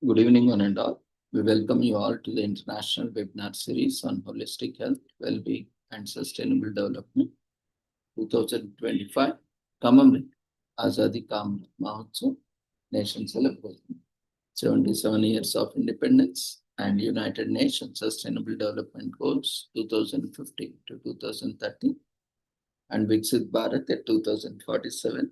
Good evening, one and all. We welcome you all to the international webinar series on holistic health, well-being, and sustainable development 2025. Commemorate Azadi Ka Amrit Mahotsav, nation celebration 77 years of independence and United Nations Sustainable Development Goals 2015 to 2030 and Viksit Bharat at 2047.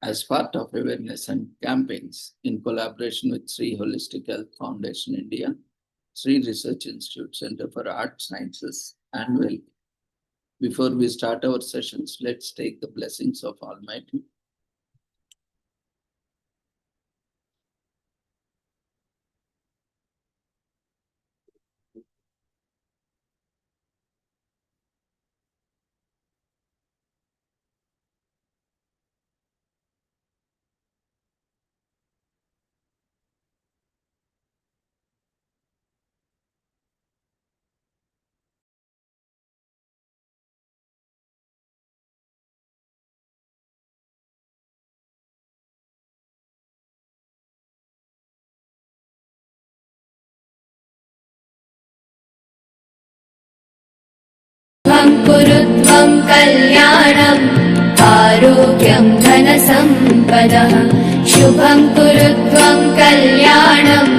As part of awareness and campaigns in collaboration with Sri Holistic Health Foundation India, Sri Research Institute Center for Art Sciences, and Well. Before we start our sessions, let's take the blessings of Almighty. कुरुत्वं कल्याणम् आरोग्यं धनसम्पदः शुभं कुरुत्वं कल्याणम्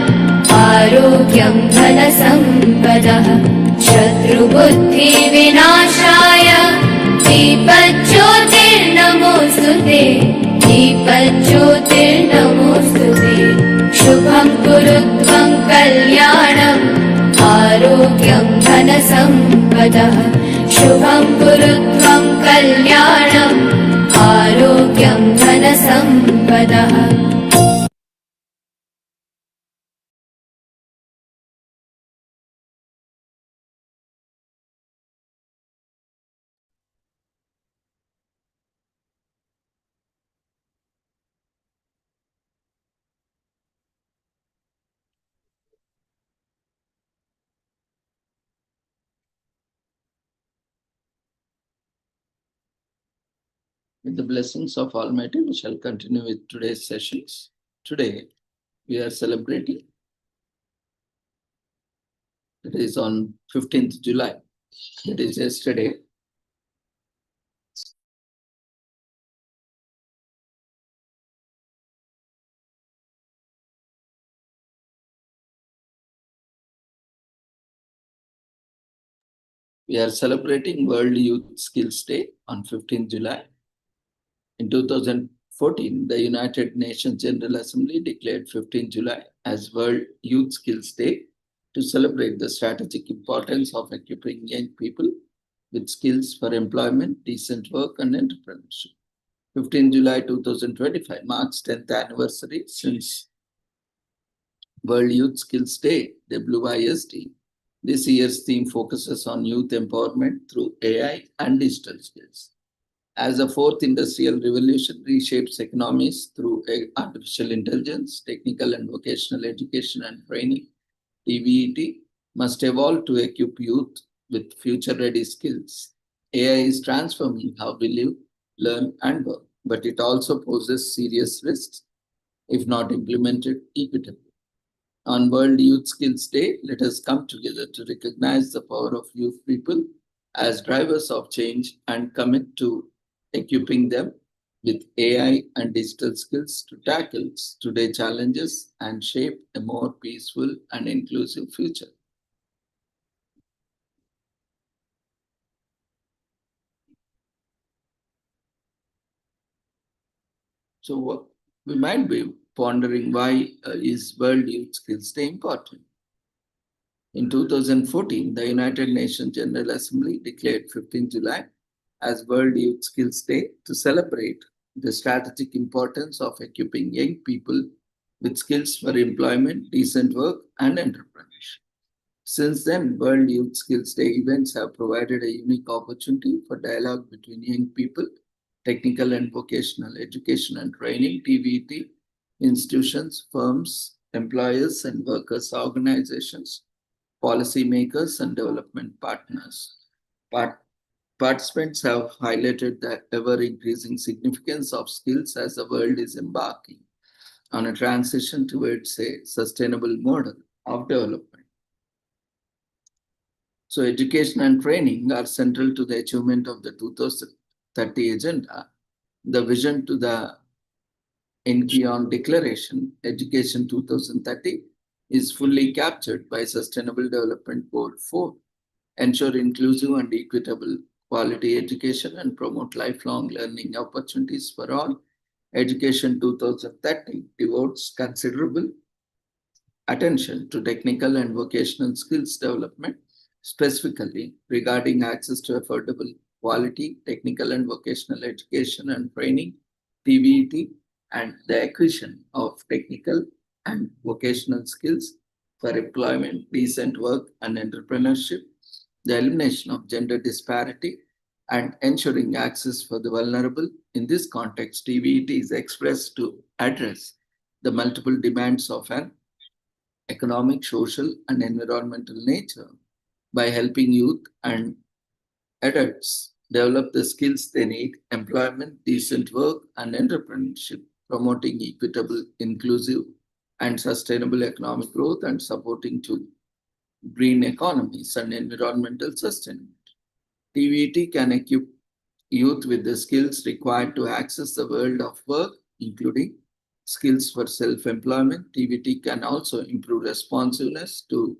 आरोग्यं धनसम्पदः शत्रुबुद्धिविनाशाय दीपज्योतिर्नमोऽस्तुते दीपज्योतिर्नमोऽस्तुते शुभं कुरुत्वं कल्याणम् आरोग्यं धनसम्पदः शुभं कुरुत्वं कल्याणम् आरोग्यं धनसम्पदः With the blessings of Almighty, we shall continue with today's sessions. Today, we are celebrating. It is on 15th July. It is yesterday. We are celebrating World Youth Skills Day on 15th July. In 2014, the United Nations General Assembly declared 15th July as World Youth Skills Day to celebrate the strategic importance of equipping young people with skills for employment, decent work, and entrepreneurship. 15 July 2025 marks 10th anniversary since World Youth Skills Day, WYSD. This year's theme focuses on youth empowerment through AI and digital skills. As the fourth industrial revolution reshapes economies through artificial intelligence, technical and vocational education and training, TVET must evolve to equip youth with future-ready skills. AI is transforming how we live, learn, and work, but it also poses serious risks if not implemented equitably. On World Youth Skills Day, let us come together to recognize the power of youth people as drivers of change and commit to equipping them with AI and digital skills to tackle today's challenges and shape a more peaceful and inclusive future. So we might be pondering why is World Youth Skills Day important? In 2014, the United Nations General Assembly declared 15 July as World Youth Skills Day to celebrate the strategic importance of equipping young people with skills for employment, decent work, and entrepreneurship. Since then, World Youth Skills Day events have provided a unique opportunity for dialogue between young people, technical and vocational education and training, TVET, institutions, firms, employers and workers' organizations, policymakers, and development partners. Participants have highlighted the ever-increasing significance of skills as the world is embarking on a transition towards a sustainable model of development. So education and training are central to the achievement of the 2030 agenda. The vision to the NKION Declaration, Education 2030, is fully captured by Sustainable Development Goal 4, ensure inclusive and equitable quality education and promote lifelong learning opportunities for all. Education 2030 devotes considerable attention to technical and vocational skills development, specifically regarding access to affordable quality technical and vocational education and training, TVET, and the acquisition of technical and vocational skills for employment, decent work, and entrepreneurship, the elimination of gender disparity, and ensuring access for the vulnerable. In this context, TVET is expressed to address the multiple demands of an economic, social, and environmental nature by helping youth and adults develop the skills they need, employment, decent work, and entrepreneurship, promoting equitable, inclusive, and sustainable economic growth and supporting to green economies and environmental sustainability. TVET can equip youth with the skills required to access the world of work, including skills for self-employment. TVET can also improve responsiveness to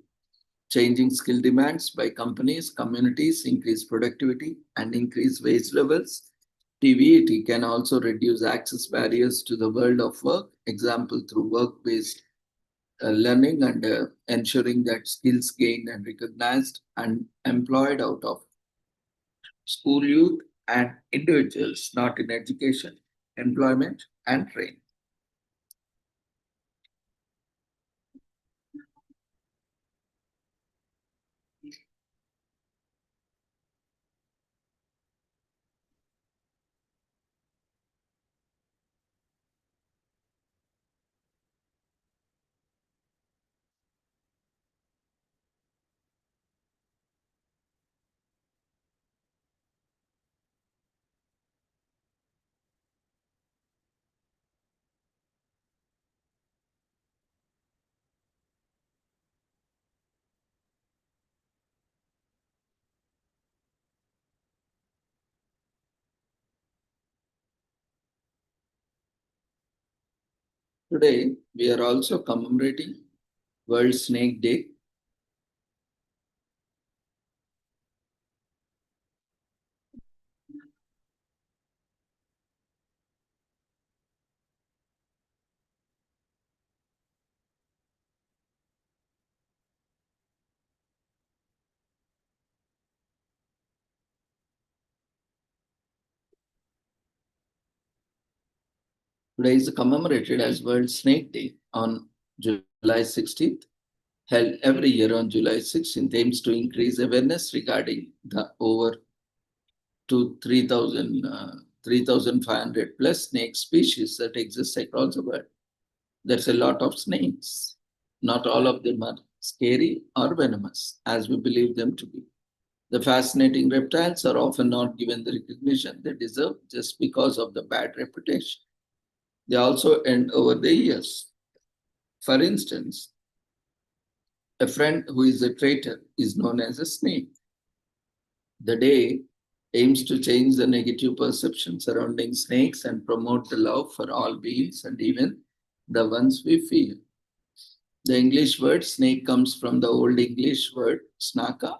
changing skill demands by companies, communities, increase productivity, and increase wage levels. TVET can also reduce access barriers to the world of work, example through work-based learning and ensuring that skills gained and recognized and employed out of school youth and individuals not in education, employment, and training. Today, we are also commemorating World Snake Day. Today is commemorated as World Snake Day on July 16th, held every year on July 16th, aims to increase awareness regarding the over to 3,500 plus snake species that exist across the world. There's a lot of snakes. Not all of them are scary or venomous, as we believe them to be. The fascinating reptiles are often not given the recognition they deserve just because of the bad reputation. They also end over the years. For instance, a friend who is a traitor is known as a snake. The day aims to change the negative perception surrounding snakes and promote the love for all beings and even the ones we fear. The English word snake comes from the Old English word snaka.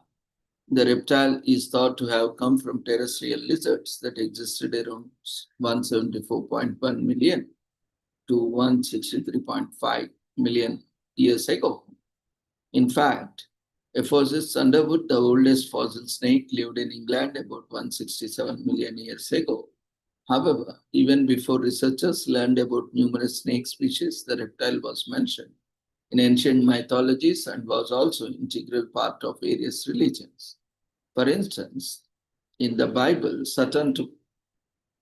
The reptile is thought to have come from terrestrial lizards that existed around 174.1 million to 163.5 million years ago. In fact, Ephesus underwood, the oldest fossil snake, lived in England about 167 million years ago. However, even before researchers learned about numerous snake species, the reptile was mentioned in ancient mythologies and was also an integral part of various religions. For instance, in the Bible, Satan took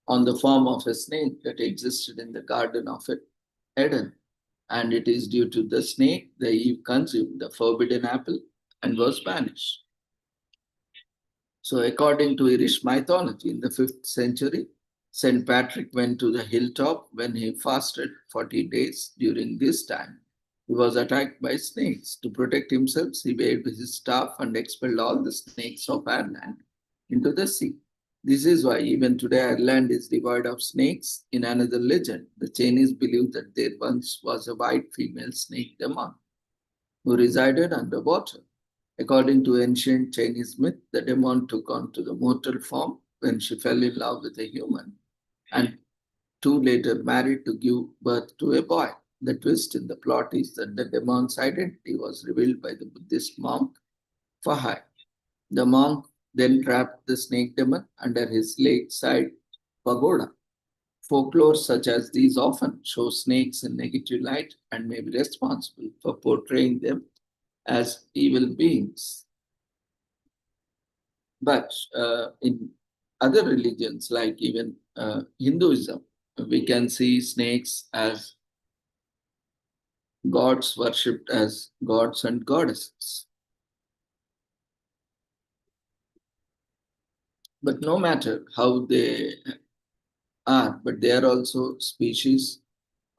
on the form of a snake that existed in the Garden of Eden, and it is due to the snake that Eve consumed the forbidden apple and was banished. So, according to Irish mythology, in the 5th century, St. Patrick went to the hilltop when he fasted 40 days. During this time, he was attacked by snakes. To protect himself, he waved his staff and expelled all the snakes of Ireland into the sea. This is why even today Ireland is devoid of snakes. In another legend, the Chinese believe that there once was a white female snake demon who resided underwater. According to ancient Chinese myth, the demon took on to the mortal form when she fell in love with a human, and two later married to give birth to a boy. The twist in the plot is that the demon's identity was revealed by the Buddhist monk Fahai. The monk then trapped the snake demon under his lakeside pagoda. Folklore such as these often show snakes in negative light and may be responsible for portraying them as evil beings. But in other religions, like even Hinduism, we can see snakes as gods worshipped as gods and goddesses. But no matter how they are, but they are also species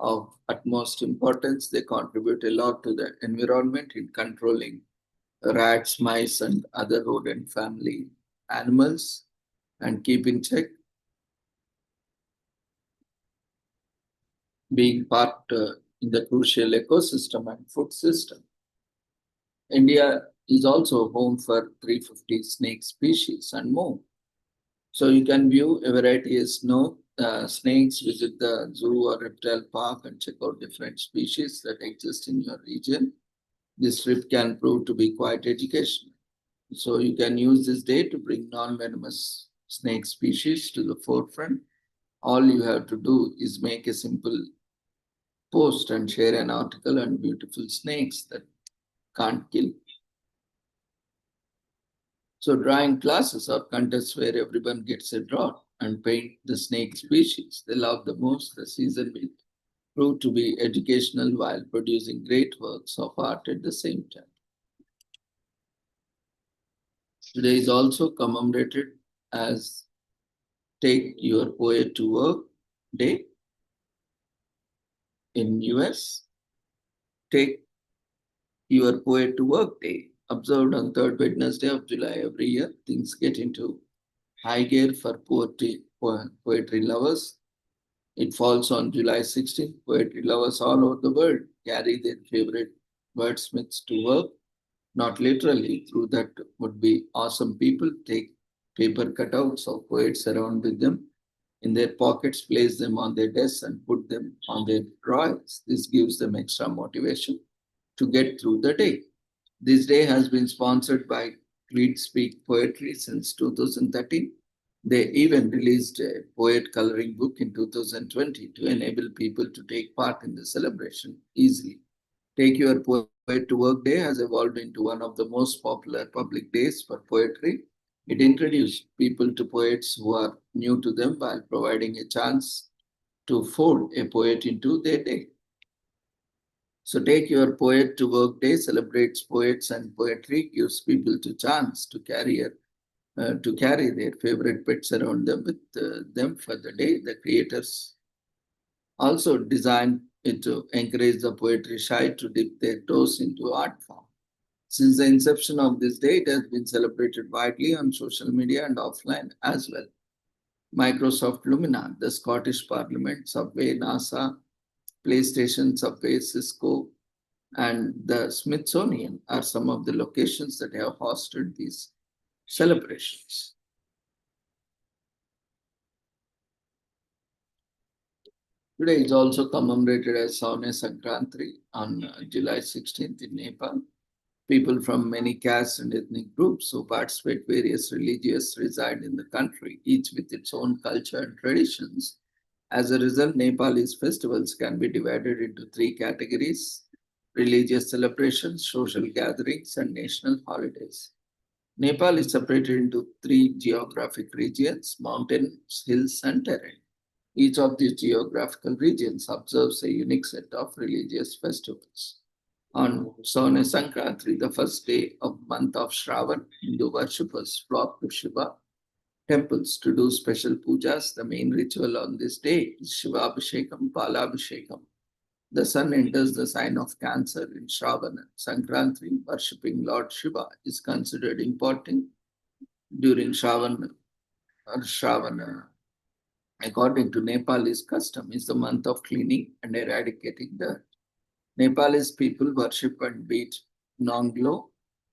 of utmost importance. They contribute a lot to the environment in controlling rats, mice, and other rodent family animals and keep in check, being part in the crucial ecosystem and food system. India is also home for 350 snake species and more. So you can view a variety of snakes, visit the zoo or reptile park and check out different species that exist in your region. This trip can prove to be quite educational. So you can use this day to bring non-venomous snake species to the forefront. All you have to do is make a simple post and share an article on beautiful snakes that can't kill. So drawing classes or contests where everyone gets a draw and paint the snake species they love the most. The season will prove to be educational while producing great works of art at the same time. Today is also commemorated as Take Your Poet to Work Day. In US, Take Your Poet to Work Day, observed on third Wednesday of July every year. Things get into high gear for poetry lovers. It falls on July 16th. Poetry lovers all over the world carry their favorite wordsmiths to work. Not literally, through that would be awesome people take paper cutouts of poets around with them in their pockets, place them on their desks and put them on their drawers. This gives them extra motivation to get through the day. This day has been sponsored by Read Speak Poetry since 2013. They even released a poet coloring book in 2020 to enable people to take part in the celebration easily. Take Your Poet to Work Day has evolved into one of the most popular public days for poetry. It introduced people to poets who are new to them while providing a chance to fold a poet into their day. So Take Your Poet to Work Day celebrates poets and poetry, gives people the chance to carry their favorite pets around them with them for the day. The creators also designed it to encourage the poetry shy to dip their toes into art form. Since the inception of this day, it has been celebrated widely on social media and offline as well. Microsoft Lumina, the Scottish Parliament, Subway, NASA, PlayStation, Subway, Cisco, and the Smithsonian are some of the locations that have hosted these celebrations. Today is also commemorated as Saune Sankranti on July 16th in Nepal. People from many castes and ethnic groups who participate various religions reside in the country, each with its own culture and traditions. As a result, Nepalese festivals can be divided into three categories: religious celebrations, social gatherings, and national holidays. Nepal is separated into three geographic regions: mountains, hills, and terrain. Each of these geographical regions observes a unique set of religious festivals. On Saune Sankranti, the first day of month of Shravan, Hindu worshippers flock to Shiva temples to do special pujas. The main ritual on this day is Shiva Abhishekam, Palabhishekam. The sun enters the sign of Cancer in Shravana. Sankranti, worshipping Lord Shiva, is considered important during Shravana or Shravana. According to Nepalese custom, is the month of cleaning and eradicating dirt. Nepalese people worship and beat Nonglo,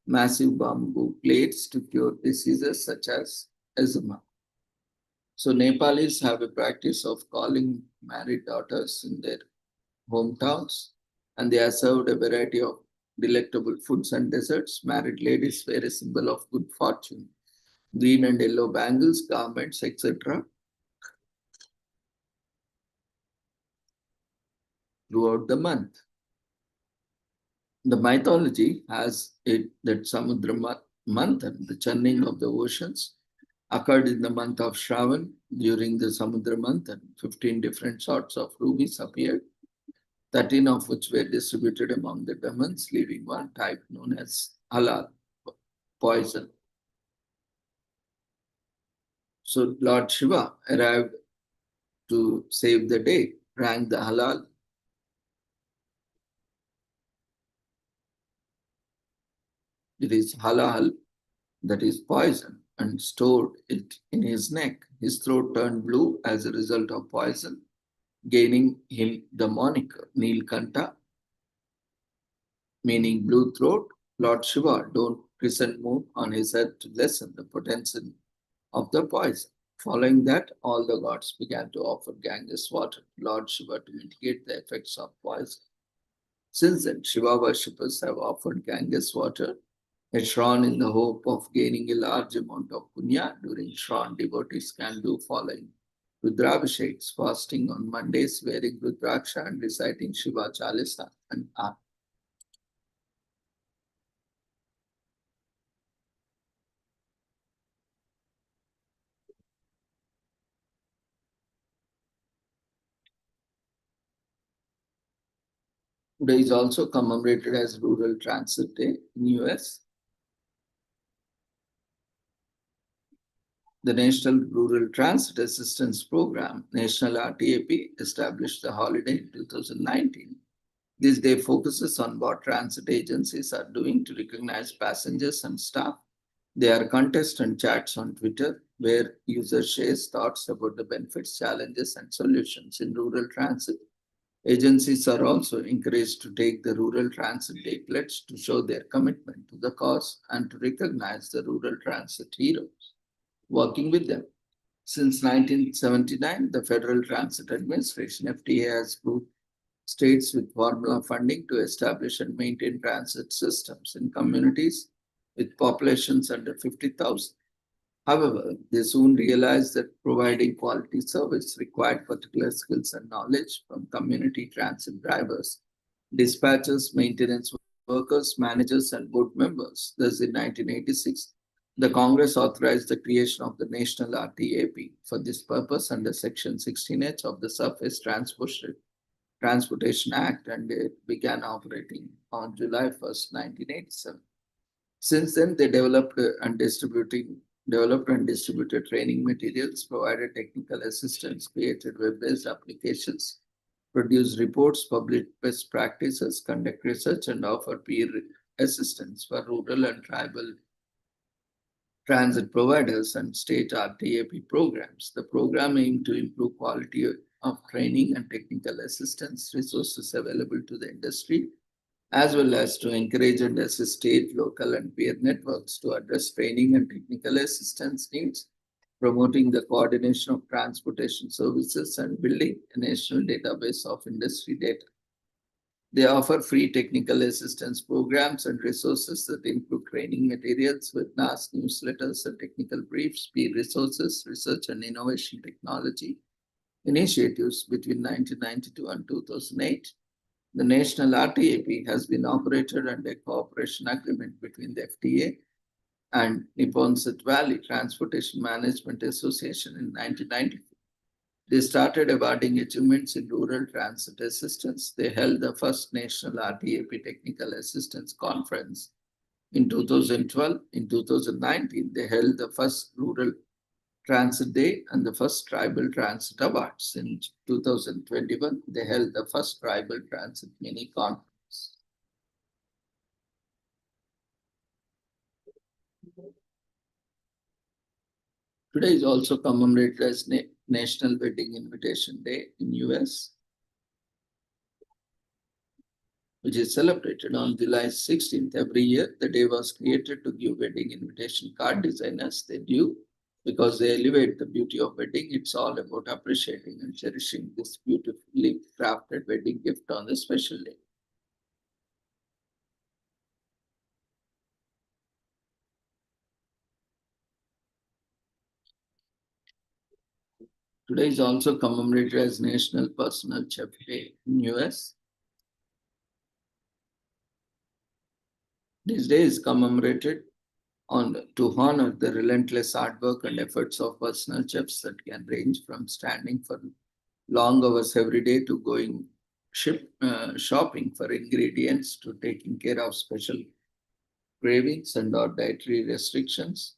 massive bamboo plates to cure diseases such as eczema. So Nepalis have a practice of calling married daughters in their hometowns, and they are served a variety of delectable foods and desserts. Married ladies wear a symbol of good fortune, green and yellow bangles, garments, etc. throughout the month. The mythology has it that Samudra Manthan, the churning of the oceans, occurred in the month of Shravan. During the Samudra Manthan, 15 different sorts of rubies appeared, 13 of which were distributed among the demons, leaving one type known as halal, poison. So Lord Shiva arrived to save the day, drank the halal. It is halal, that is poison, and stored it in his neck. His throat turned blue as a result of poison, gaining him the moniker Neelkanta, meaning blue throat. Lord Shiva don't present moon on his head to lessen the potency of the poison. Following that, all the gods began to offer Ganges water to Lord Shiva to mitigate the effects of poison. Since then, Shiva worshippers have offered Ganges water at Shravan in the hope of gaining a large amount of punya. During Shravan, devotees can do following: Rudrabhisheks, fasting on Mondays, wearing Rudraksha and reciting Shiva Chalisa and Art. Today is also commemorated as Rural Transit Day in US. The National Rural Transit Assistance Program, National RTAP, established the holiday in 2019. This day focuses on what transit agencies are doing to recognize passengers and staff. There are contests and chats on Twitter where users share thoughts about the benefits, challenges, and solutions in rural transit. Agencies are also encouraged to take the Rural Transit Day pledge to show their commitment to the cause and to recognize the rural transit heroes working with them. Since 1979, the Federal Transit Administration (FTA) has approved states with formula funding to establish and maintain transit systems in communities with populations under 50,000. However, they soon realized that providing quality service required particular skills and knowledge from community transit drivers, dispatchers, maintenance workers, managers, and board members. Thus, in 1986, the Congress authorized the creation of the National RTAP. For this purpose, under Section 16H of the Surface Transportation Act, and it began operating on July 1st, 1987. Since then, they developed and distributed training materials, provided technical assistance, created web-based applications, produced reports, published best practices, conduct research, and offer peer assistance for rural and tribal transit providers and state RTAP programs. The program aimed to improve quality of training and technical assistance resources available to the industry, as well as to encourage and assist state, local, and peer networks to address training and technical assistance needs, promoting the coordination of transportation services, and building a national database of industry data. They offer free technical assistance programs and resources that include training materials, webinars, newsletters, and technical briefs, peer resources, research and innovation technology initiatives. Between 1992 and 2008. The National RTAP has been operated under a cooperation agreement between the FTA and Nipponset Valley Transportation Management Association in 1994. They started awarding achievements in rural transit assistance. They held the first National RTAP Technical Assistance Conference in 2012. In 2019, they held the first Rural Transit Day and the first Tribal Transit Awards. In 2021, they held the first Tribal Transit mini conference. Today is also commemorated as National Wedding Invitation Day in US, which is celebrated on July 16th every year. The day was created to give wedding invitation card designers their due because they elevate the beauty of wedding. It's all about appreciating and cherishing this beautifully crafted wedding gift on this special day. Today is also commemorated as National Personal Chef Day in US. This day is commemorated to honor the relentless hard work and efforts of personal chefs that can range from standing for long hours every day to going shopping for ingredients to taking care of special cravings and or dietary restrictions.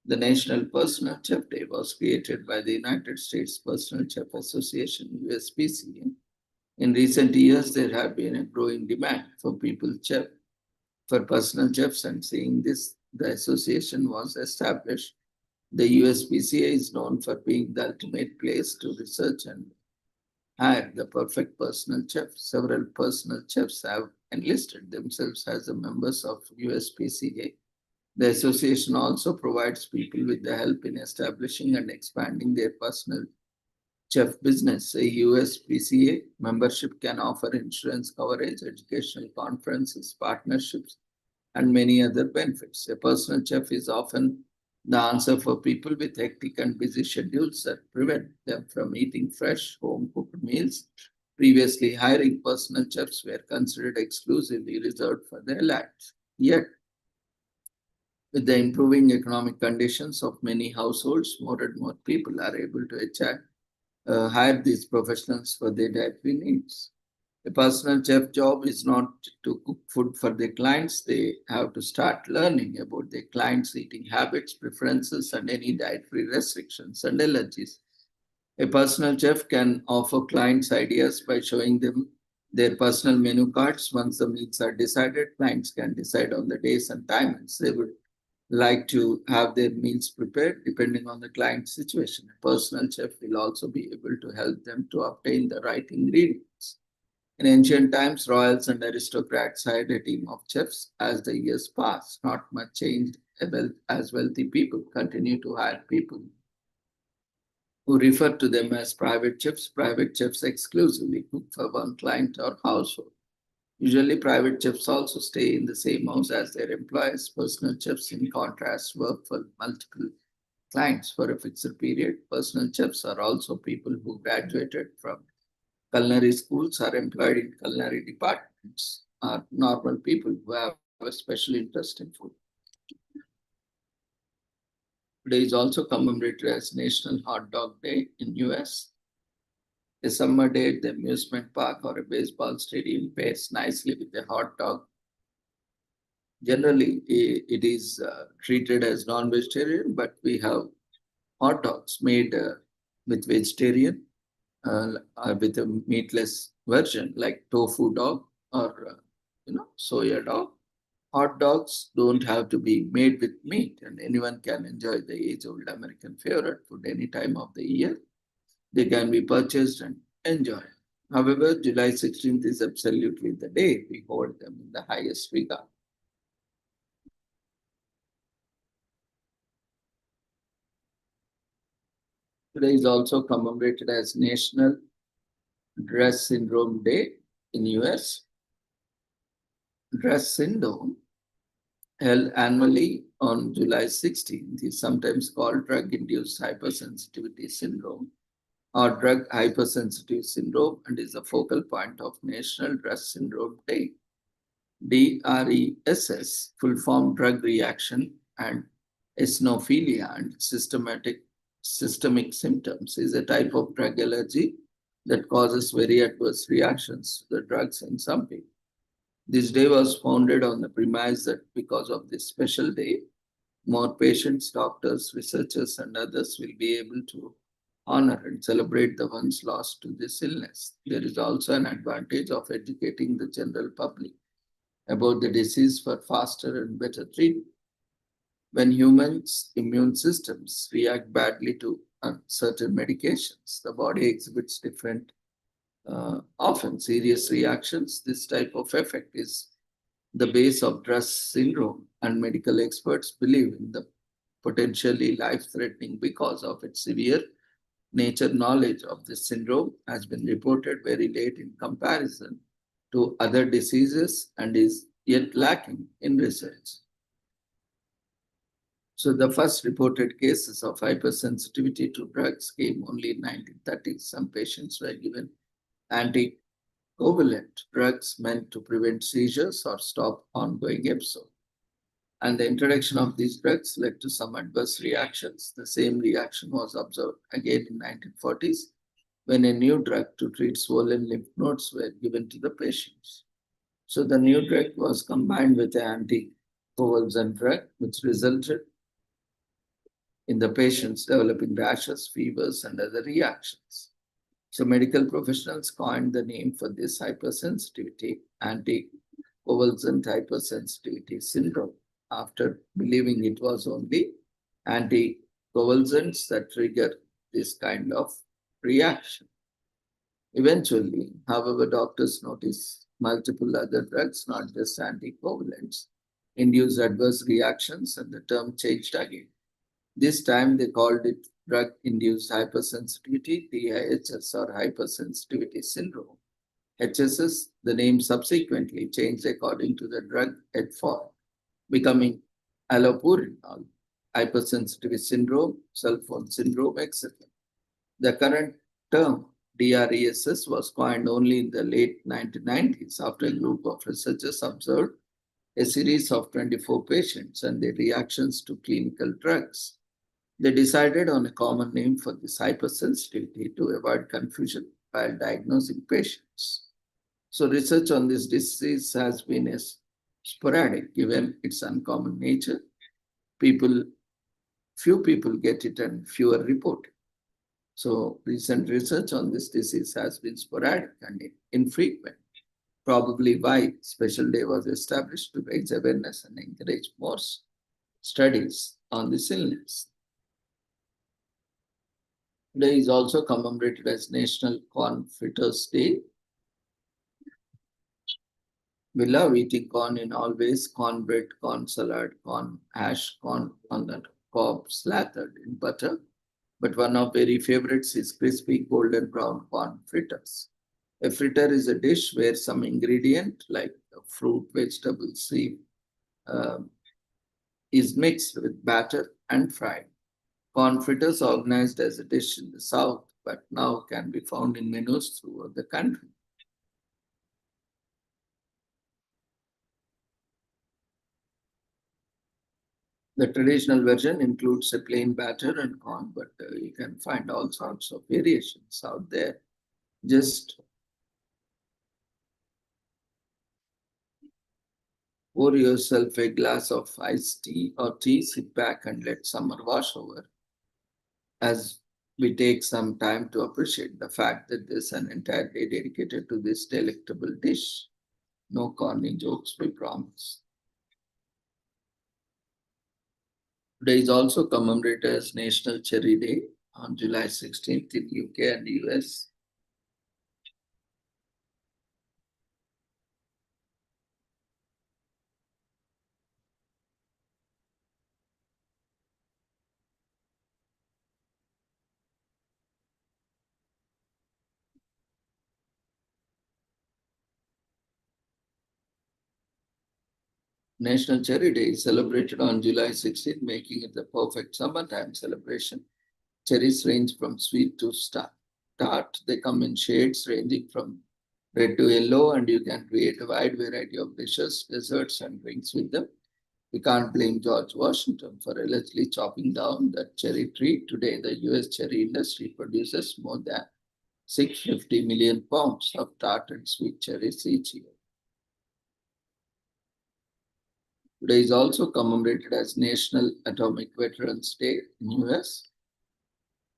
The National Personal Chef Day was created by the United States Personal Chef Association, USPCA. In recent years, there have been a growing demand for personal chefs, and seeing this, the association was established. The USPCA is known for being the ultimate place to research and hire the perfect personal chef. Several personal chefs have enlisted themselves as the members of USPCA. The association also provides people with the help in establishing and expanding their personal chef business. A USPCA membership can offer insurance coverage, educational conferences, partnerships, and many other benefits. A personal chef is often the answer for people with hectic and busy schedules that prevent them from eating fresh, home-cooked meals. Previously, hiring personal chefs were considered exclusively reserved for the elite. Yet, with the improving economic conditions of many households, more and more people are able to hire these professionals for their dietary needs. A personal chef job is not to cook food for their clients. They have to start learning about their clients' eating habits, preferences, and any dietary restrictions and allergies. A personal chef can offer clients ideas by showing them their personal menu cards. Once the meals are decided, clients can decide on the days and times they would like to have their meals prepared depending on the client's situation. A personal chef will also be able to help them to obtain the right ingredients. In ancient times, royals and aristocrats hired a team of chefs. As the years pass, not much changed as wealthy people continue to hire people who refer to them as private chefs. Private chefs exclusively cook for one client or household. Usually, private chefs also stay in the same house as their employers. Personal chefs, in contrast, work for multiple clients for a fixed period. Personal chefs are also people who graduated from culinary schools, are employed in culinary departments, are normal people who have a special interest in food. Today is also commemorated as National Hot Dog Day in US. A summer day at the amusement park or a baseball stadium pairs nicely with a hot dog. Generally, it is treated as non-vegetarian, but we have hot dogs made with vegetarian, with a meatless version like tofu dog or soya dog. Hot dogs don't have to be made with meat, and anyone can enjoy the age-old American favorite food any time of the year. They can be purchased and enjoyed. However, July 16th is absolutely the day we hold them in the highest regard. Today is also commemorated as National Dress Syndrome Day in US. Dress syndrome, held annually on July 16th, is sometimes called drug-induced hypersensitivity syndrome or drug hypersensitive syndrome, and is a focal point of National Dress Syndrome Day. DRESS, full form drug reaction and eosinophilia and systemic symptoms, is a type of drug allergy that causes very adverse reactions to the drugs in some people. This day was founded on the premise that because of this special day, more patients, doctors, researchers, and others will be able to honor and celebrate the ones lost to this illness. There is also an advantage of educating the general public about the disease for faster and better treatment. When humans' immune systems react badly to certain medications, the body exhibits different, often serious reactions. This type of effect is the base of Druss syndrome, and medical experts believe in the potentially life-threatening because of its severe nature. Knowledge of this syndrome has been reported very late in comparison to other diseases and is yet lacking in research. So the first reported cases of hypersensitivity to drugs came only in 1930s. Some patients were given anticoagulant drugs meant to prevent seizures or stop ongoing episodes. And the introduction of these drugs led to some adverse reactions. The same reaction was observed again in 1940s when a new drug to treat swollen lymph nodes were given to the patients. So the new drug was combined with an anticonvulsant drug, which resulted in the patients developing rashes, fevers, and other reactions. So medical professionals coined the name for this hypersensitivity, anticonvulsant hypersensitivity syndrome, after believing it was only anticonvulsants that trigger this kind of reaction. Eventually, however, doctors noticed multiple other drugs, not just anticoagulants, induced adverse reactions, and the term changed again. This time they called it drug-induced hypersensitivity, DIHS, or hypersensitivity syndrome. HSS, the name subsequently changed according to the drug it for, becoming allopurinol, hypersensitivity syndrome, sulfone syndrome, etc. The current term DRESS was coined only in the late 1990s after a group of researchers observed a series of 24 patients and their reactions to clinical drugs. They decided on a common name for this hypersensitivity to avoid confusion while diagnosing patients. So research on this disease has been sporadic given its uncommon nature. Few people get it and fewer report it. So recent research on this disease has been sporadic and infrequent, probably why Special Day was established to raise awareness and encourage more studies on this illness. Today is also commemorated as National Corn Fritters Day. We love eating corn in all ways: cornbread, corn salad, corn hash, corn on the cob slathered in butter. But one of very favorites is crispy golden brown corn fritters. A fritter is a dish where some ingredient like fruit, vegetable, seed is mixed with batter and fried. Corn fritters are organized as a dish in the South, but now can be found in menus throughout the country. The traditional version includes a plain batter and corn, but you can find all sorts of variations out there. Just pour yourself a glass of iced tea or tea, sit back and let summer wash over, as we take some time to appreciate the fact that there's an entire day dedicated to this delectable dish. No corny jokes, we promise. Today is also commemorated as National Cherry Day on July 16th in UK and US. National Cherry Day is celebrated on July 16th, making it the perfect summertime celebration. Cherries range from sweet to tart. They come in shades ranging from red to yellow, and you can create a wide variety of dishes, desserts, and drinks with them. We can't blame George Washington for allegedly chopping down that cherry tree. Today, the US cherry industry produces more than 650 million pounds of tart and sweet cherries each year. Today is also commemorated as National Atomic Veterans Day in US,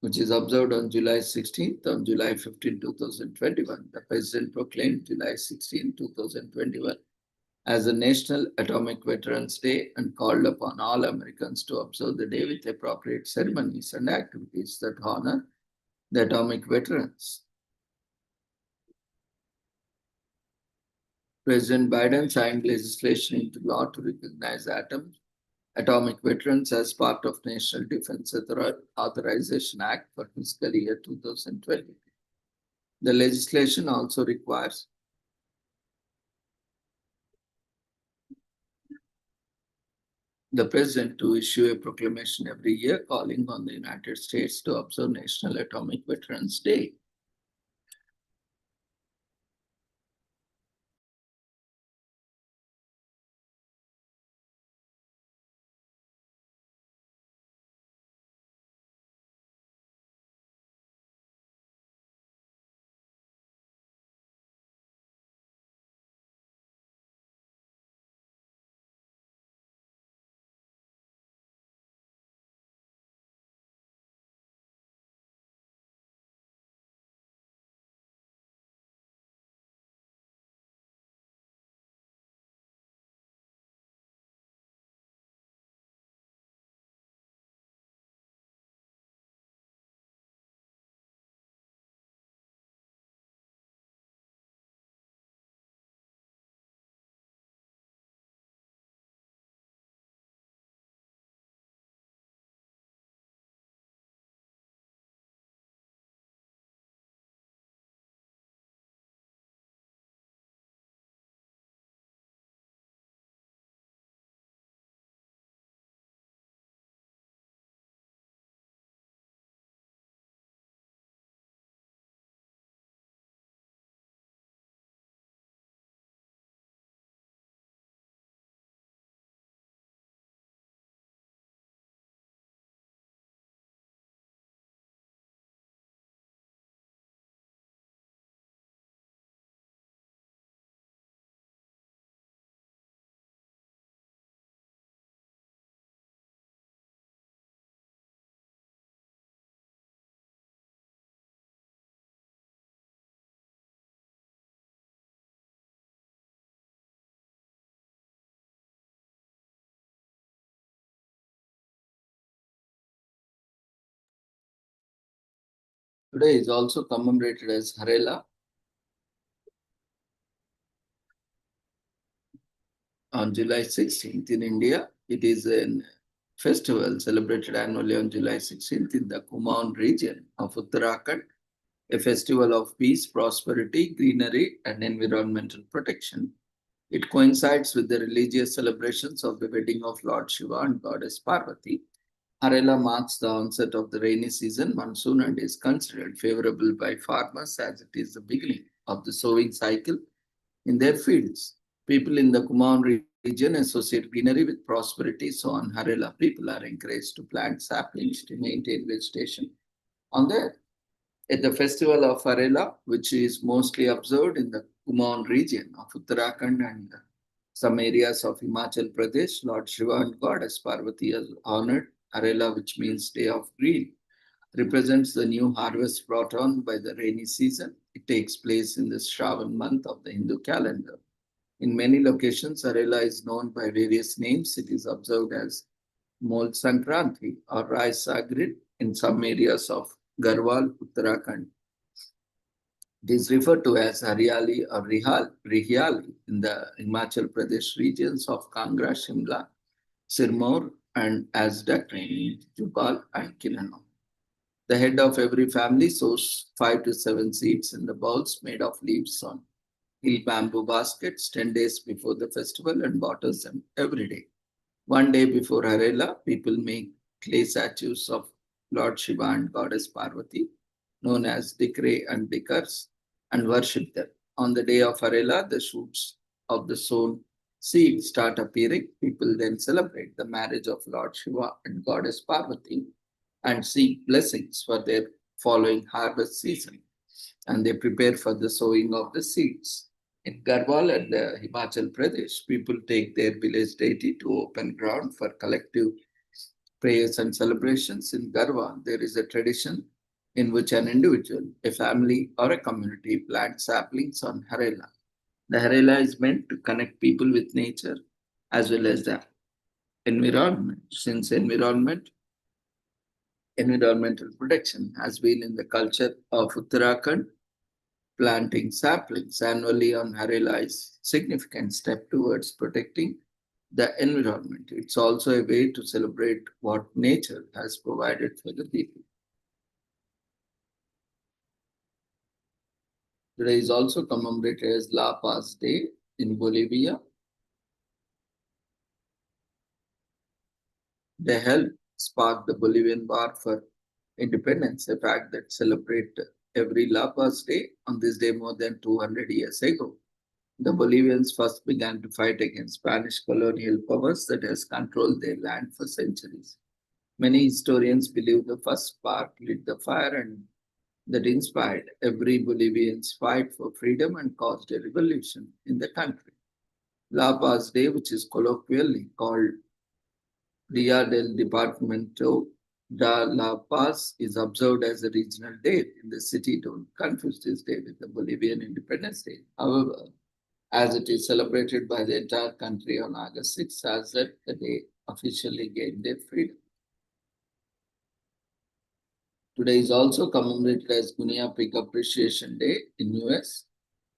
which is observed on July 16th. On July 15, 2021, the President proclaimed July 16, 2021 as a National Atomic Veterans Day and called upon all Americans to observe the day with appropriate ceremonies and activities that honor the atomic veterans. President Biden signed legislation into law to recognize atomic veterans as part of National Defense Authorization Act for fiscal year 2020. The legislation also requires the President to issue a proclamation every year calling on the United States to observe National Atomic Veterans Day. Today is also commemorated as Harela. On July 16th in India, it is a festival celebrated annually on July 16th in the Kumaon region of Uttarakhand, a festival of peace, prosperity, greenery, and environmental protection. It coincides with the religious celebrations of the wedding of Lord Shiva and Goddess Parvati. Harela marks the onset of the rainy season monsoon and is considered favorable by farmers as it is the beginning of the sowing cycle in their fields. People in the Kumaon region associate greenery with prosperity, so on Harela, people are encouraged to plant saplings to maintain vegetation on the earth. At the festival of Harela, which is mostly observed in the Kumaon region of Uttarakhand and some areas of Himachal Pradesh, Lord Shiva and Goddess Parvati are honored. Harela, which means day of green, represents the new harvest brought on by the rainy season. It takes place in the Shravan month of the Hindu calendar. In many locations, Harela is known by various names. It is observed as Mol Sankranti or Rai Sagrid in some areas of Garhwal, Uttarakhand. It is referred to as Hariali or Rihiali in the Himachal Pradesh regions of Kangra, Shimla, Sirmaur, and as in Jubal and Kinano. The head of every family sows 5 to 7 seeds in the bowls made of leaves on hill bamboo baskets 10 days before the festival and waters them every day. One day before Harela, people make clay statues of Lord Shiva and Goddess Parvati, known as Dikre and Dikars, and worship them. On the day of Harela, the shoots of the sown seeds start appearing. People then celebrate the marriage of Lord Shiva and Goddess Parvati and seek blessings for their following harvest season. And they prepare for the sowing of the seeds. In Garhwal and Himachal Pradesh, people take their village deity to open ground for collective prayers and celebrations. In Garhwal, there is a tradition in which an individual, a family, or a community plants saplings on Harela. The Harela is meant to connect people with nature as well as the environment, since environmental protection has been in the culture of Uttarakhand. Planting saplings annually on Harela is a significant step towards protecting the environment. It's also a way to celebrate what nature has provided for the people. Today is also commemorated as La Paz Day in Bolivia. They helped spark the Bolivian War for Independence, a fact that celebrated every La Paz Day on this day more than 200 years ago. The Bolivians first began to fight against Spanish colonial powers that has controlled their land for centuries. Many historians believe the first spark lit the fire and that inspired every Bolivian's fight for freedom and caused a revolution in the country. La Paz Day, which is colloquially called Dia del Departamento da La Paz, is observed as a regional day in the city. Don't confuse this day with the Bolivian Independence Day. However, as it is celebrated by the entire country on August 6th, as that the day officially gained their freedom. Today is also commemorated as Guinea Pig Appreciation Day in US.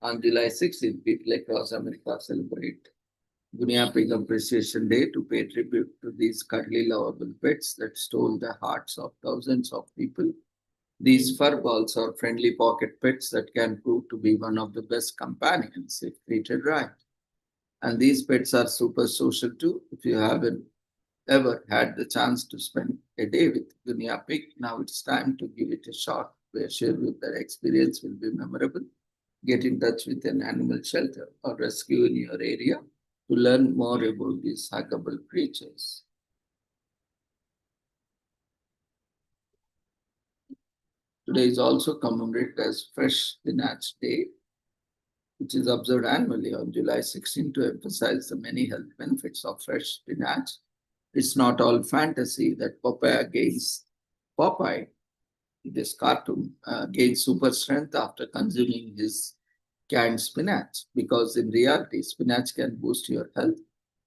On July 16th, people across America celebrate Guinea Pig Appreciation Day to pay tribute to these cuddly, lovable pets that stole the hearts of thousands of people. These fur balls are friendly pocket pets that can prove to be one of the best companions if treated right. And these pets are super social too. If you haven't ever had the chance to spend a day with Guinea Pig, now it's time to give it a shot. We assure you that experience will be memorable. Get in touch with an animal shelter or rescue in your area to learn more about these huggable creatures. Today is also commemorated as Fresh Spinach Day, which is observed annually on July 16 to emphasize the many health benefits of fresh spinach. It's not all fantasy that Popeye, this cartoon, gains super strength after consuming his canned spinach, because in reality, spinach can boost your health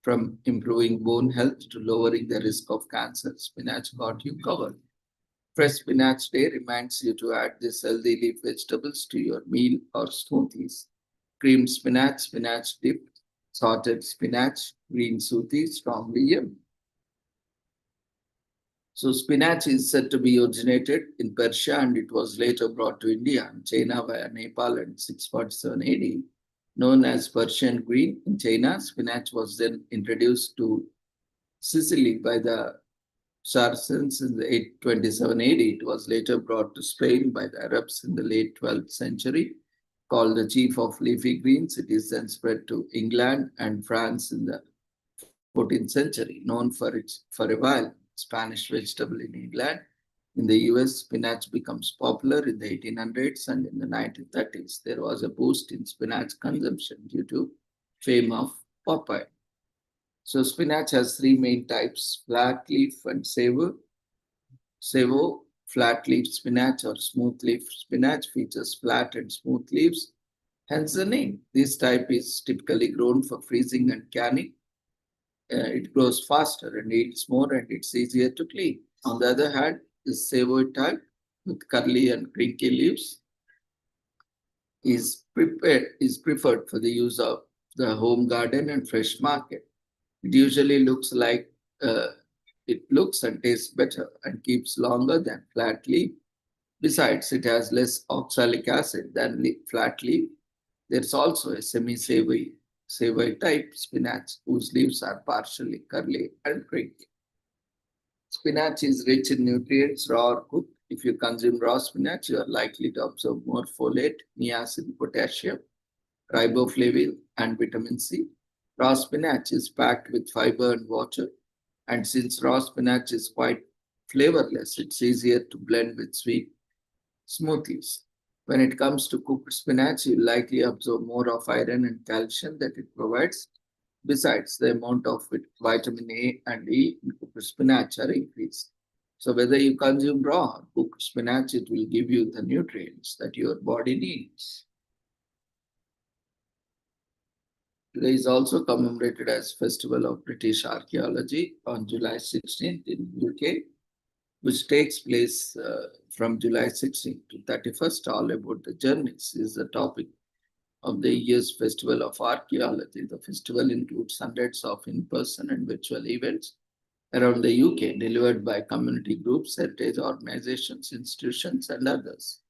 from improving bone health to lowering the risk of cancer. Spinach got you covered. Fresh Spinach Day reminds you to add these healthy leaf vegetables to your meal or smoothies. Creamed spinach, spinach dip, sorted spinach, green smoothie, strongly yum. So spinach is said to be originated in Persia and it was later brought to India and China via Nepal in 647 AD. Known as Persian green in China, spinach was then introduced to Sicily by the Saracens in the 827 AD. It was later brought to Spain by the Arabs in the late 12th century. Called the chief of leafy greens, it is then spread to England and France in the 14th century, known for a while Spanish vegetable in England. In the US, spinach becomes popular in the 1800s and in the 1930s. There was a boost in spinach consumption due to fame of Popeye. So spinach has three main types, flat leaf and savo. Savo, flat leaf spinach or smooth leaf spinach features flat and smooth leaves, hence the name. This type is typically grown for freezing and canning. It grows faster and eats more and it's easier to clean. On the other hand, the savo type with curly and crinkly leaves is preferred for the use of the home garden and fresh market. It usually looks like it looks and tastes better and keeps longer than flat leaf. Besides, it has less oxalic acid than flat leaf. There's also a semi-savory type spinach whose leaves are partially curly and crinkly. Spinach is rich in nutrients, raw or cooked. If you consume raw spinach, you are likely to absorb more folate, niacin, potassium, riboflavin, and vitamin C. Raw spinach is packed with fiber and water, and since raw spinach is quite flavorless, it's easier to blend with sweet smoothies. When it comes to cooked spinach, you likely absorb more of iron and calcium that it provides. Besides, the amount of vitamin A and E in cooked spinach are increased. So whether you consume raw or cooked spinach, it will give you the nutrients that your body needs. Today is also commemorated as Festival of British Archaeology on July 16th in UK, which takes place from July 16th to 31st. All about the journeys is the topic of the year's Festival of Archaeology. The festival includes hundreds of in-person and virtual events around the UK delivered by community groups, heritage organizations, institutions, and others.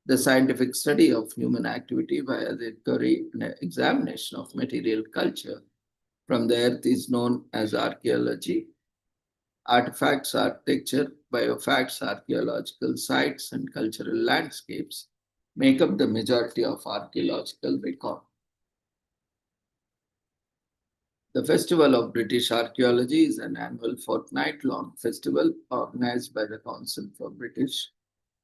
The scientific study of human activity via the inquiry and examination of material culture from the earth is known as archaeology. Artifacts, architecture, biofacts, archaeological sites, and cultural landscapes make up the majority of archaeological record. The Festival of British Archaeology is an annual fortnight-long festival organized by the Council for British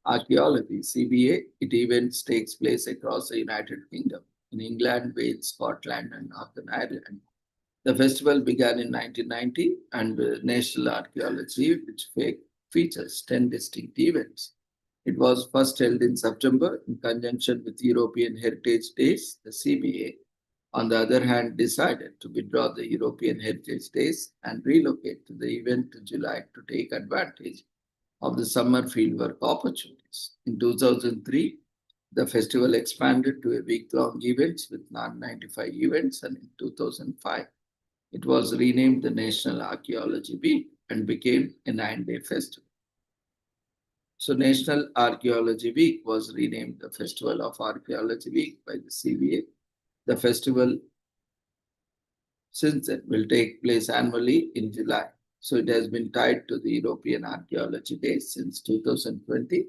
Archaeology, CBA. It events takes place across the United Kingdom, in England, Wales, Scotland, and Northern Ireland. The festival began in 1990 and National Archaeology, which features 10 distinct events. It was first held in September in conjunction with European Heritage Days. The CBA, on the other hand, decided to withdraw the European Heritage Days and relocate the event to July to take advantage of the summer fieldwork opportunities. In 2003, the festival expanded to a week-long event with 95 events, and in 2005, it was renamed the National Archaeology Week and became a 9-day festival. So National Archaeology Week was renamed the Festival of Archaeology Week by the CBA. The festival since then will take place annually in July. So it has been tied to the European Archaeology Days since 2020,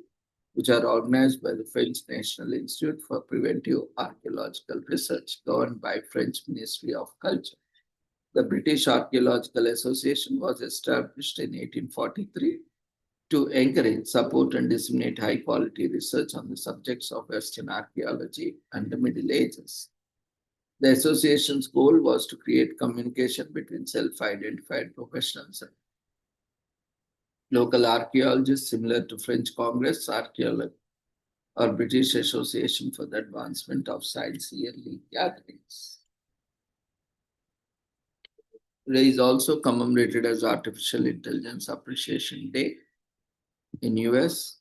which are organized by the French National Institute for Preventive Archaeological Research, governed by French Ministry of Culture. The British Archaeological Association was established in 1843 to encourage, support, and disseminate high-quality research on the subjects of Western archaeology and the Middle Ages. The association's goal was to create communication between self-identified professionals and local archaeologists, similar to French Congress Archaeology or British Association for the Advancement of Science yearly gatherings. Today is also commemorated as Artificial Intelligence Appreciation Day in US.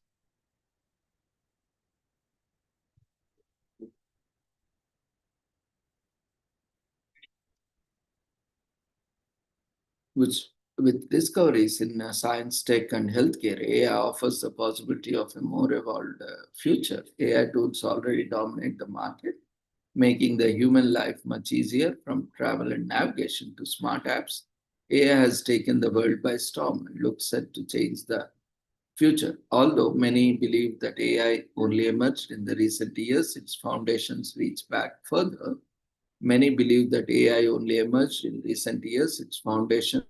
Which with discoveries in science, tech, and healthcare, AI offers the possibility of a more evolved future. AI tools already dominate the market, making the human life much easier from travel and navigation to smart apps. AI has taken the world by storm and looks set to change the future. Although many believe that AI only emerged in the recent years, its foundations reach back further. Many believe that AI only emerged in recent years, its foundations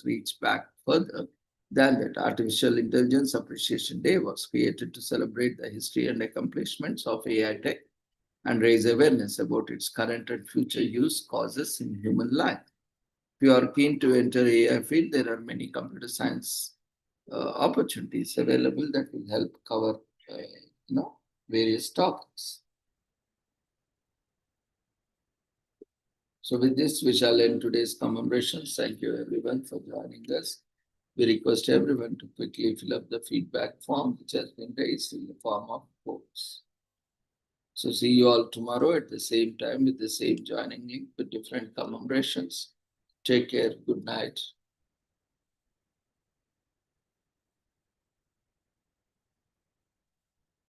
reach back further than that. Artificial Intelligence Appreciation Day was created to celebrate the history and accomplishments of AI tech and raise awareness about its current and future use causes in human life. If you are keen to enter AI field, there are many computer science opportunities available that will help cover various topics. So with this, we shall end today's commemorations. Thank you everyone for joining us. We request everyone to quickly fill up the feedback form which has been raised in the form of votes. So see you all tomorrow at the same time with the same joining link with different commemorations. Take care. Good night.